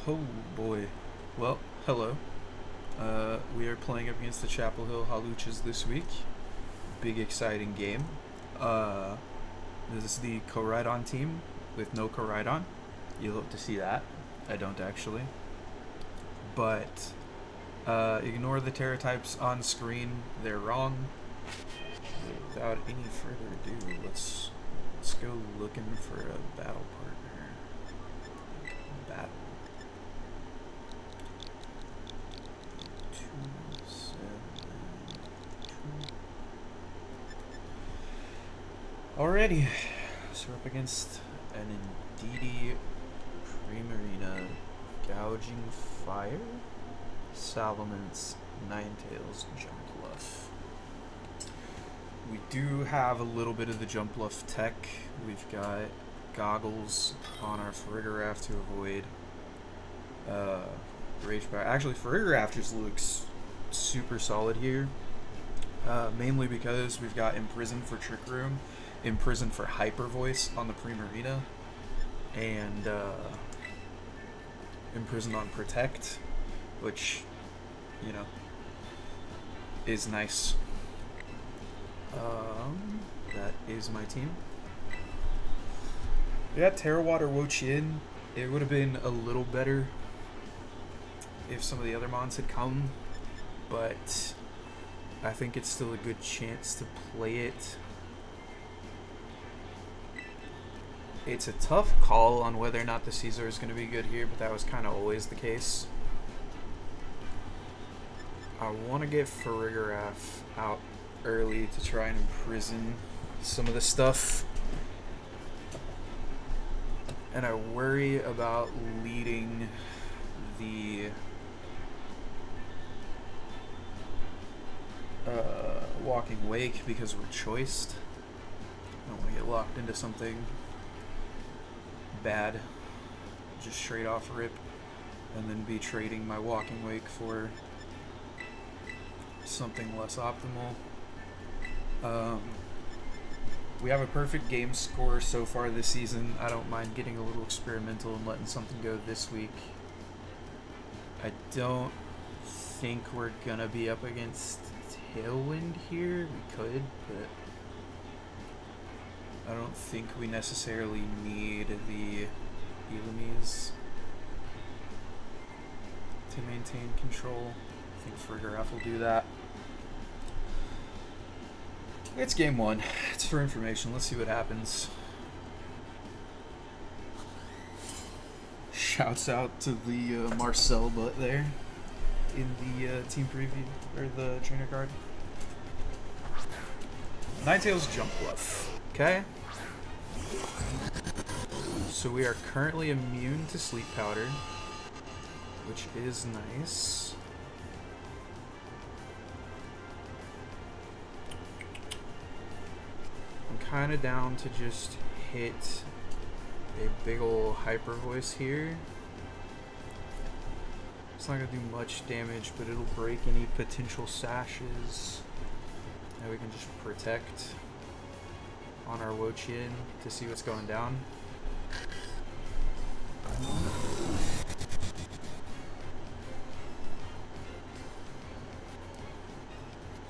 Oh boy. Well, hello. We are playing up against the Chapel Hill Hawluchas this week. Big exciting game. Uh, this is the Koraidon team with no Koraidon. You'll hope to see that. I don't actually. But ignore the Terra types on screen. They're wrong. Without any further ado, let's go looking for a battle partner. Battle. 272. Alrighty, so we're up against an Indeedee Primarina, Gouging Fire, Salamence, Ninetales, Jumpluff. We do have a little bit of the Jumpluff tech. We've got goggles on our Farigiraf to avoid Rage Power. Actually, Farigiraf just looks super solid here. Mainly because we've got Imprison for Trick Room, Imprison for Hyper Voice on the Primarina, and Imprison on Protect, which, you know, is nice. That is my team. We got Terra Water Wo-Chien. It would have been a little better if some of the other mons had come, but I think it's still a good chance to play it. It's a tough call on whether or not the Caesar is going to be good here, but that was kind of always the case. I want to get Farigiraf out early to try and imprison some of the stuff. And I worry about leading the Walking Wake because we're choiced. I don't want to get locked into something bad, just straight off rip, and then be trading my Walking Wake for something less optimal. We have a perfect game score so far this season. I don't mind getting a little experimental and letting something go this week. I don't think we're gonna be up against Tailwind here. We could, but I don't think we necessarily need the Elamies to maintain control. I think Farigiraf will do that. It's game one. It's for information. Let's see what happens. Shouts out to the Marcel butt there in the team preview, or the trainer card. Ninetales Jumpluff. Okay. So we are currently immune to Sleep Powder, which is nice. I'm kind of down to just hit a big ol' Hyper Voice here. It's not going to do much damage, but it'll break any potential sashes. Now we can just protect on our Wo-Chien to see what's going down.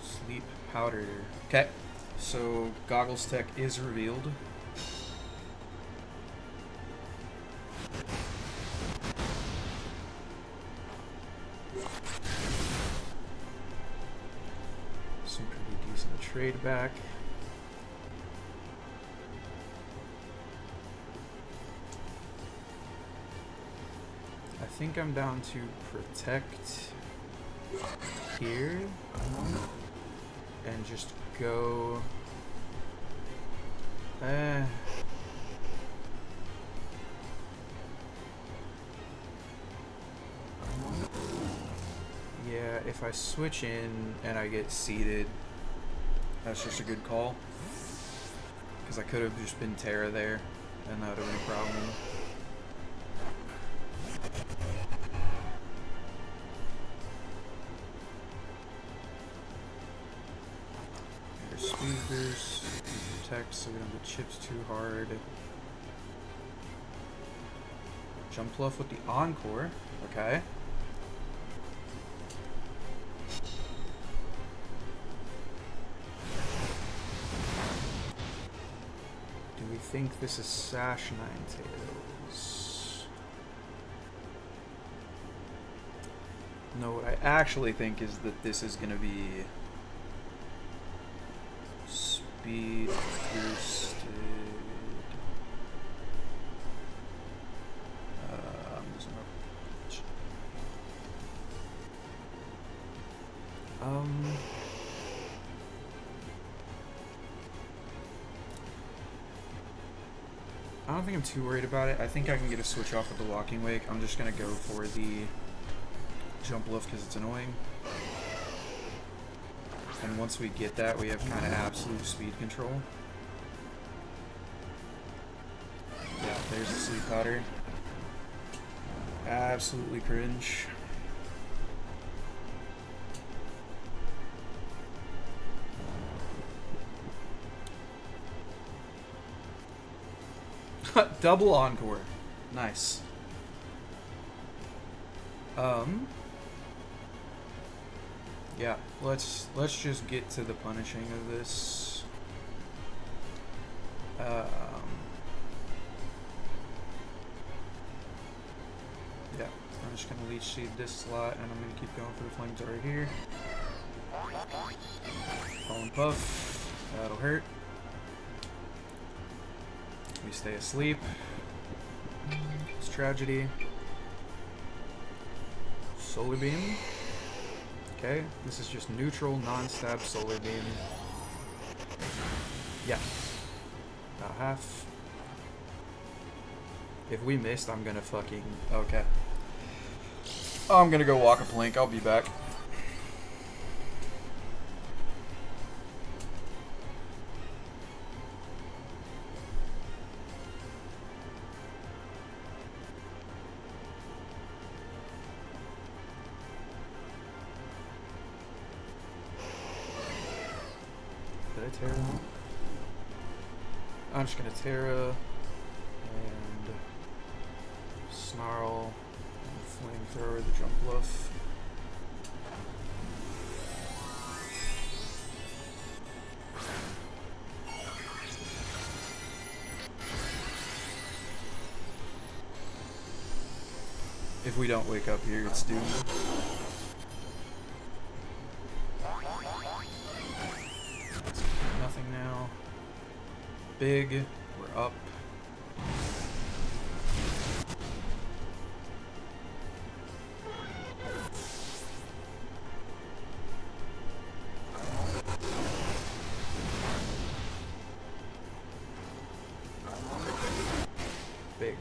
Sleep Powder. Okay. So, Goggles Tech is revealed. Some pretty decent trade back. I think I'm down to Protect here and just go yeah, if I switch in and I get seated, that's just a good call, because I could have just been Terra there and that would have been a problem. Speed boost, protect so we don't get chips too hard. Jump bluff with the Encore. Okay. Do we think this is Sash Ninetales? No, what I actually think is that this is going to be speed boosted. I don't think I'm too worried about it. I think I can get a switch off with the Walking Wake. I'm just going to go for the Jump Bluff because it's annoying. And once we get that, we have kind of absolute speed control. Yeah, there's the Sleep Powder. Absolutely cringe. Double Encore. Nice. Yeah, let's just get to the punishing of this. Yeah, I'm just gonna Leech Seed this slot, and I'm gonna keep going for the Flamethrower here. Fallen Puff. That'll hurt. We stay asleep. It's Tragedy. Solar Beam. Okay, this is just neutral, non-stab Solar Beam. Yeah. About half. If we missed, I'm gonna fucking... Okay. I'm gonna go walk a plank. I'll be back. Terra. I'm just gonna Terra and Snarl and Flamethrower the Jump Bluff. If we don't wake up here, it's doomed. Nothing now. Big. We're up. Big.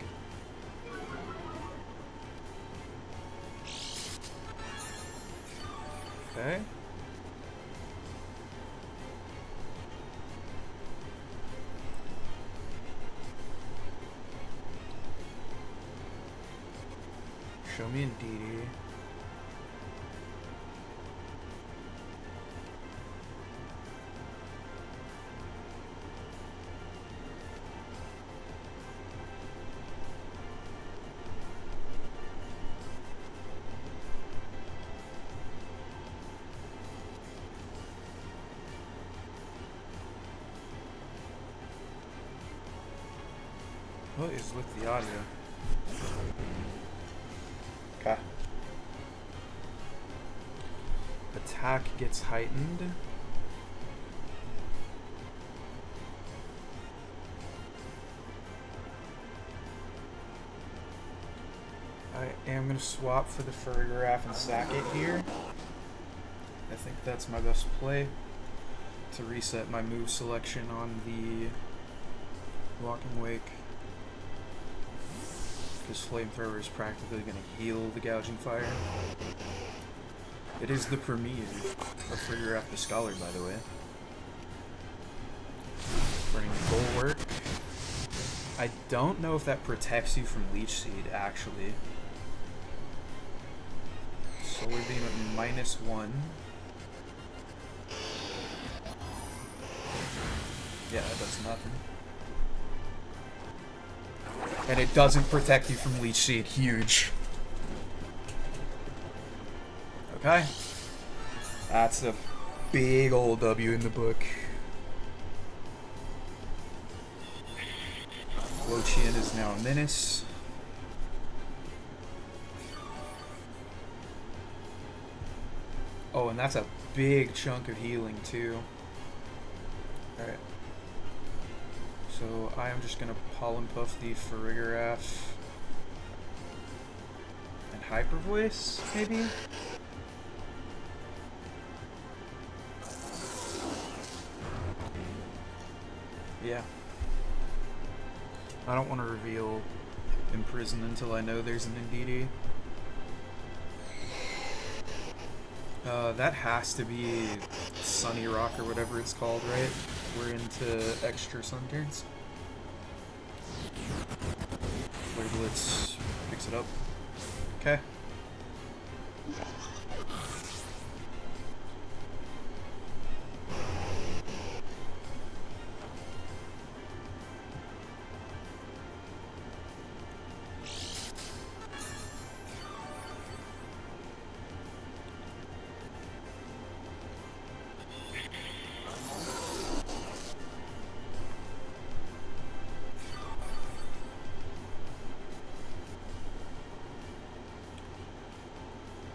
Okay. Show me Indeedee. What is with the audio? Okay. Attack gets heightened. I am going to swap for the Ferrograph and sack it here. I think that's my best play to reset my move selection on the Walking Wake. Because Flamethrower is practically going to heal the Gouging Fire. It is the premiere of Ferrograph the Scholar, by the way. Burning Bulwark. I don't know if that protects you from Leech Seed, actually. Solar Beam at -1. Yeah, that does nothing. And it doesn't protect you from Leech Seed. Huge. Okay. That's a big old W in the book. Wo-Chien is now a menace. Oh, and that's a big chunk of healing, too. Alright. So, I am just gonna Pollen Puff the Farigiraf. And Hyper Voice, maybe? Yeah. I don't want to reveal Imprison until I know there's an NDD. That has to be Sunny Rock or whatever it's called, right? We're into extra sun turns. Flare Blitz picks it up. Okay.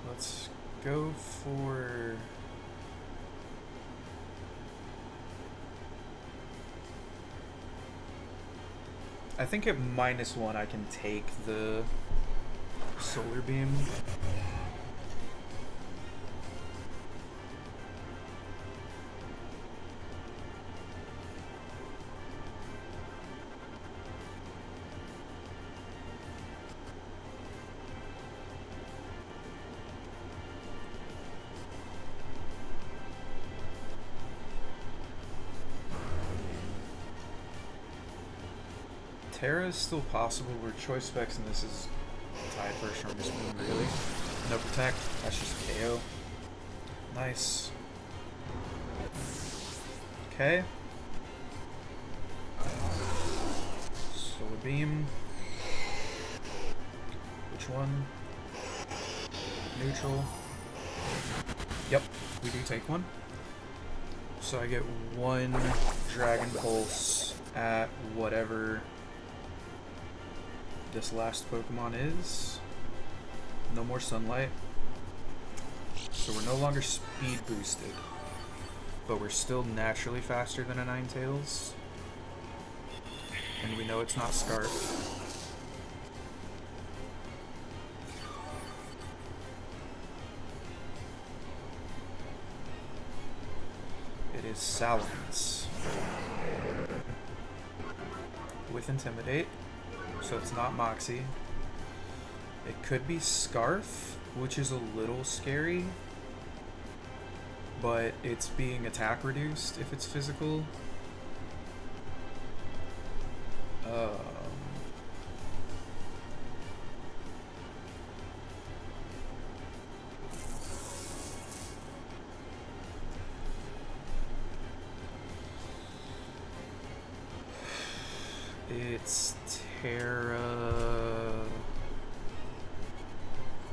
Let's go for... I think at -1 I can take the Solar Beam. Terra is still possible, where Choice Specs and this is tied for a strongest moon, really. No Protect, that's just KO. Nice. Okay. Solar Beam. Which one? Neutral. Yep, we do take one. So I get one Dragon Pulse at whatever this last Pokemon is. No more Sunlight. So we're no longer speed boosted, but we're still naturally faster than a Ninetales. And we know it's not Scarf. It is Salons. With Intimidate. So it's not Moxie. It could be Scarf, which is a little scary, but it's being attack reduced if it's physical. It's Terra...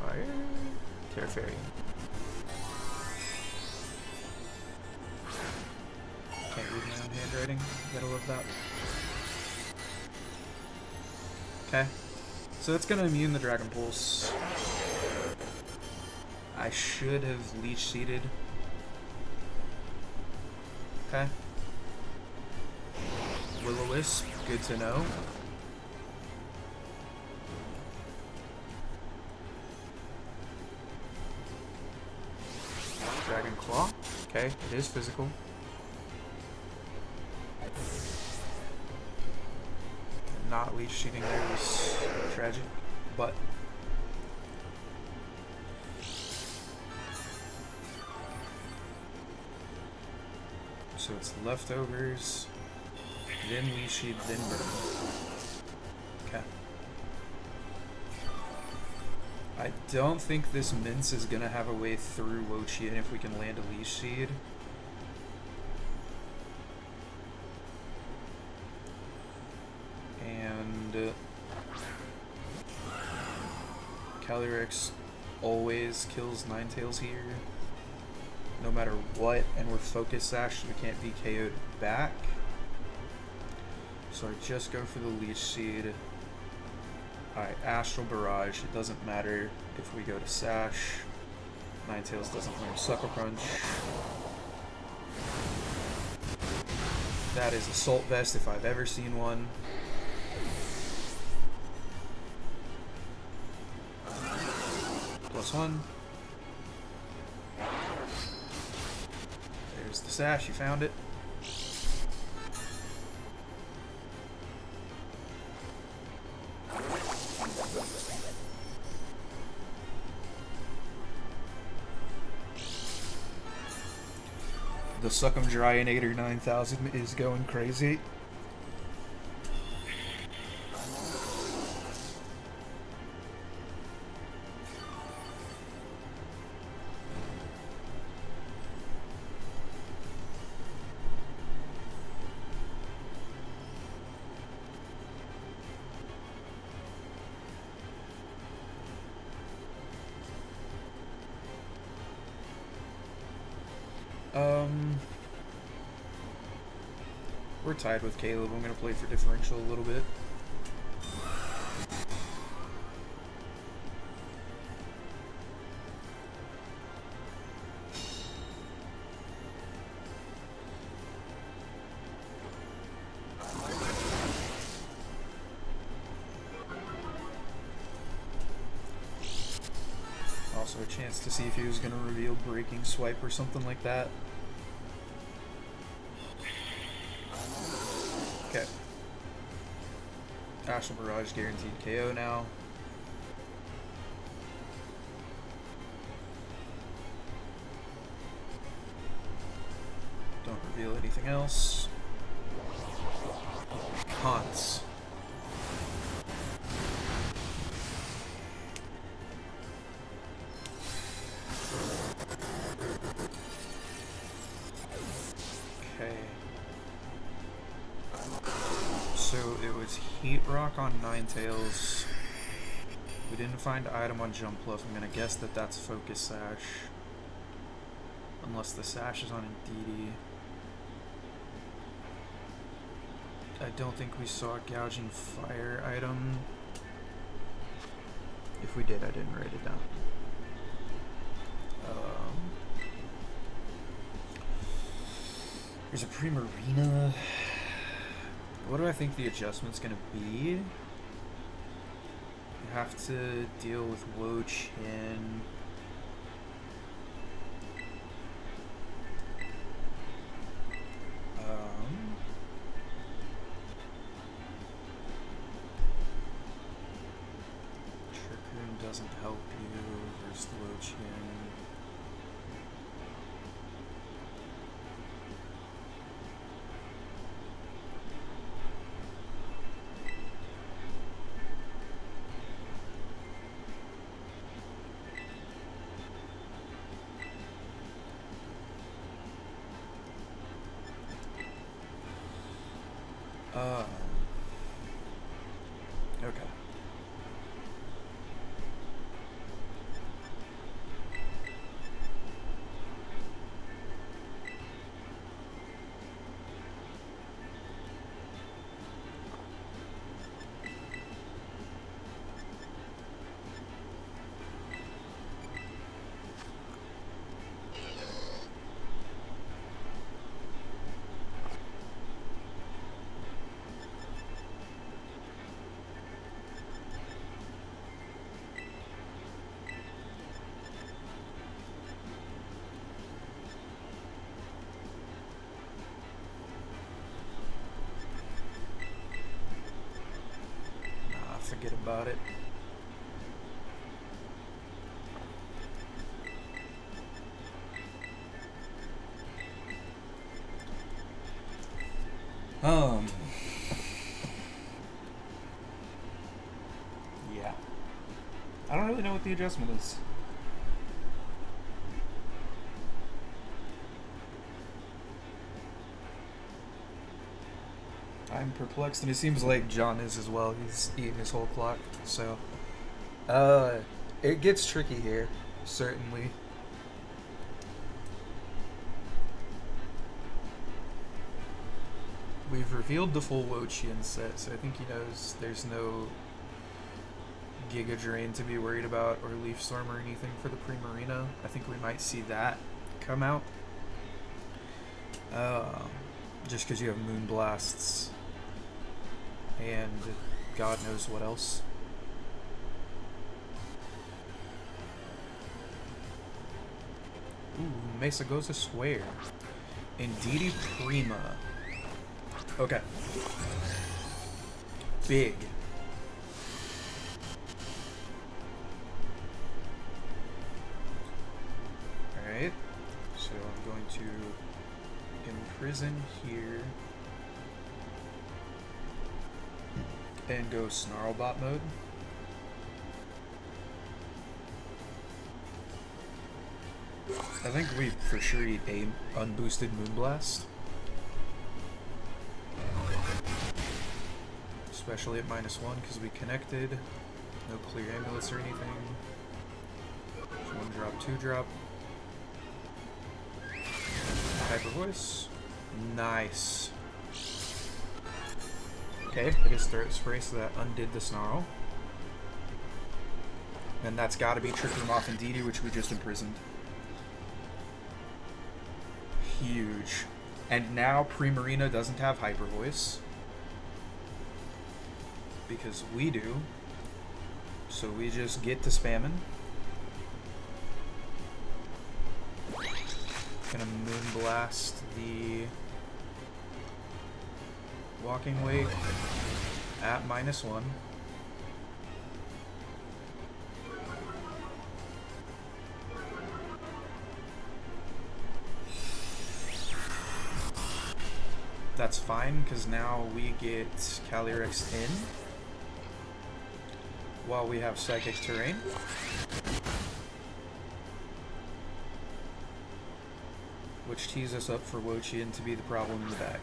Fire? Terra Fairy. Can't read my own handwriting. Gotta love that. Okay. So that's gonna immune the Dragon Pulse. I should have Leech Seeded. Okay. Will-O-Wisp, good to know. Dragon Claw, okay, it is physical. Not Leech Seeding there was tragic, but so it's Leftovers. Then Leech Seed, then Burn. Okay. I don't think this Mince is gonna have a way through Wo-Chien if we can land a Leech Seed. And Calyrex always kills Ninetales here, no matter what, and we're Focus Sash, so we can't be KO'd back. So I just go for the Leech Seed. Alright, Astral Barrage. It doesn't matter if we go to Sash. Ninetales doesn't learn Sucker Punch. That is Assault Vest if I've ever seen one. +1. There's the Sash, you found it. The Succum Dryinator 9000 is going crazy. We're tied with Caleb. I'm going to play for differential a little bit. Also a chance to see if he was going to reveal Breaking Swipe or something like that. Okay. Astral Barrage guaranteed KO now. Don't reveal anything else. Haunts. So it was Heat Rock on Ninetales. We didn't find item on Jumpluff. I'm gonna guess that that's Focus Sash. Unless the Sash is on Indeedee. I don't think we saw a Gouging Fire item. If we did, I didn't write it down. There's a Primarina. What do I think the adjustment's gonna be? You have to deal with Wo-Chien. Trick Room doesn't help you versus Wo-Chien. Okay. Forget about it. Yeah. I don't really know what the adjustment is. I'm perplexed, and it seems like John is as well. He's eating his whole clock. So, It gets tricky here, certainly. We've revealed the full Wo-Chien set, so I think he knows there's no Giga Drain to be worried about, or Leaf Storm or anything for the Primarina. I think we might see that come out. Just because you have Moon Blasts and God knows what else. Ooh, Mesa goes a square. Indeedy Prima. Okay. Big. Alright. So I'm going to imprison here. And go Snarlbot mode. I think we for sure eat a unboosted Moonblast. Especially at -1 because we connected. No clear amulets or anything. Just 1 drop, 2 drop. Hyper Voice. Nice. Okay, it is Throat Spray, so that undid the Snarl. And that's got to be Trick Room off Indeedy, which we just imprisoned. Huge. And now Primarina doesn't have Hyper Voice. Because we do. So we just get to spamming. Gonna Moonblast the Walking Wake at -1. That's fine, because now we get Calyrex in while we have Psychic Terrain. Which tees us up for Wo-Chien to be the problem in the back.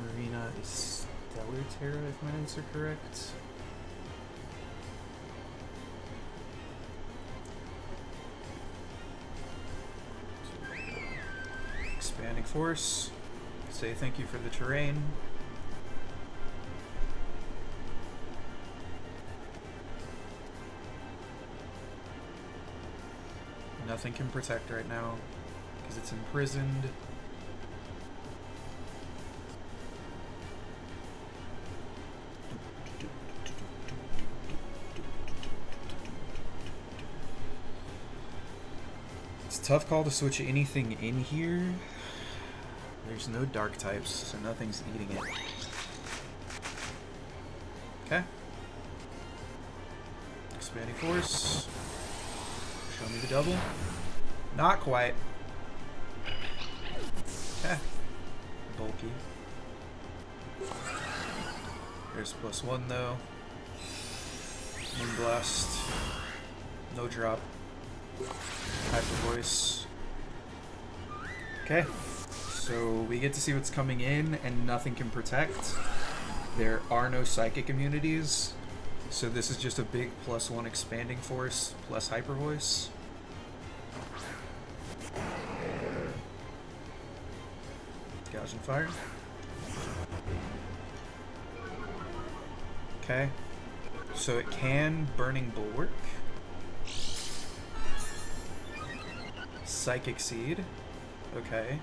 Marina is Stellar Terra, if my notes are correct. Expanding Force. Say thank you for the terrain. Nothing can protect right now because it's imprisoned. It's a tough call to switch anything in here. There's no dark types, so nothing's eating it. Okay. Expanding Force. Show me the double. Not quite. Okay. Bulky. There's +1 though. Moonblast. No drop. Hyper Voice. Okay. So we get to see what's coming in and nothing can protect. There are no psychic immunities. So this is just a big +1 Expanding Force plus Hyper Voice. Gouging Fire. Okay. So it can Burning Bulwark. Psychic Seed. Okay.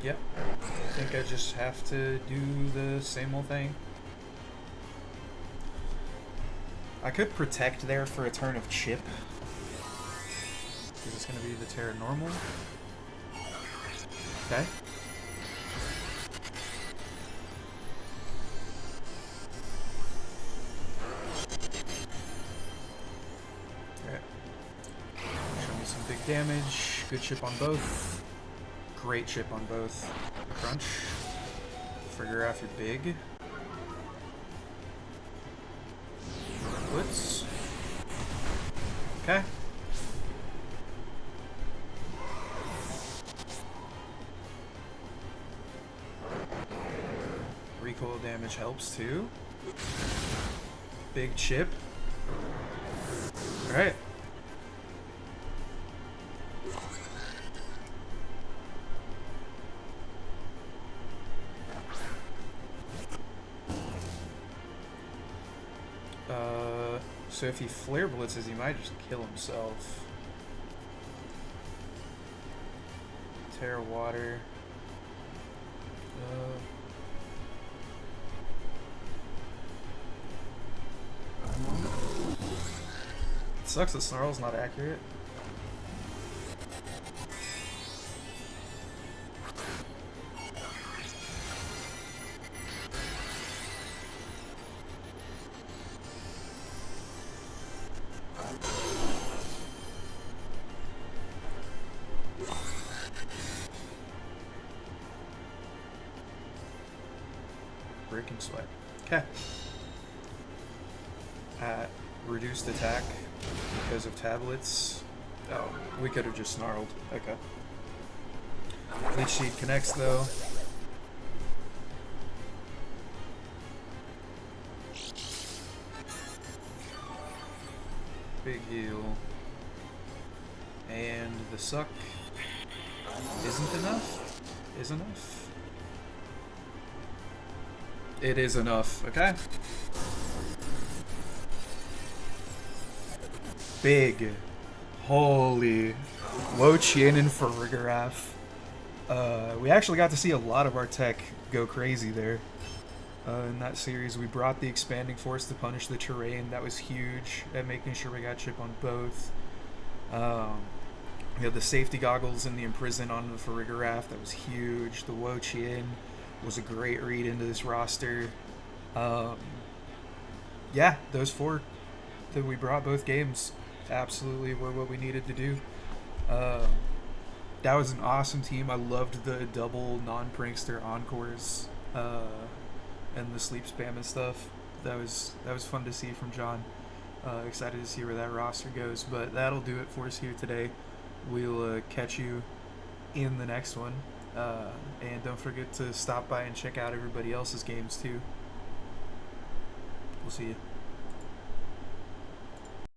Yep. I think I just have to do the same old thing. I could protect there for a turn of Chip. Is this going to be the Terra Normal? Okay. Alright. Show me some big damage. Good chip on both. Great chip on both. Crunch. Frigoraph, you're big. Blitz. Okay. Recoil damage helps too. Big chip. Alright. So if he flare blitzes, he might just kill himself. Terra water. It sucks that Snarl's not accurate. Breaking Sweat. Okay. Reduced attack because of tablets. Oh, we could have just snarled. Okay. Leech Seed connects though. Big heal. And the suck isn't enough? Is enough? It is enough, okay? Big. Holy. Wo-Chien and Frigoraph. We actually got to see a lot of our tech go crazy there. In that series, we brought the Expanding Force to punish the terrain. That was huge at making sure we got chip on both. We had the safety goggles and the Imprison on the Frigoraph. That was huge. The Wo-Chien was a great read into this roster. Yeah, those four that we brought both games absolutely were what we needed to do. That was an awesome team. I loved the double non-prankster encores and the sleep spam and stuff. That was fun to see from John. Excited to see where that roster goes. But that'll do it for us here today. We'll catch you in the next one. And don't forget to stop by and check out everybody else's games too. We'll see you.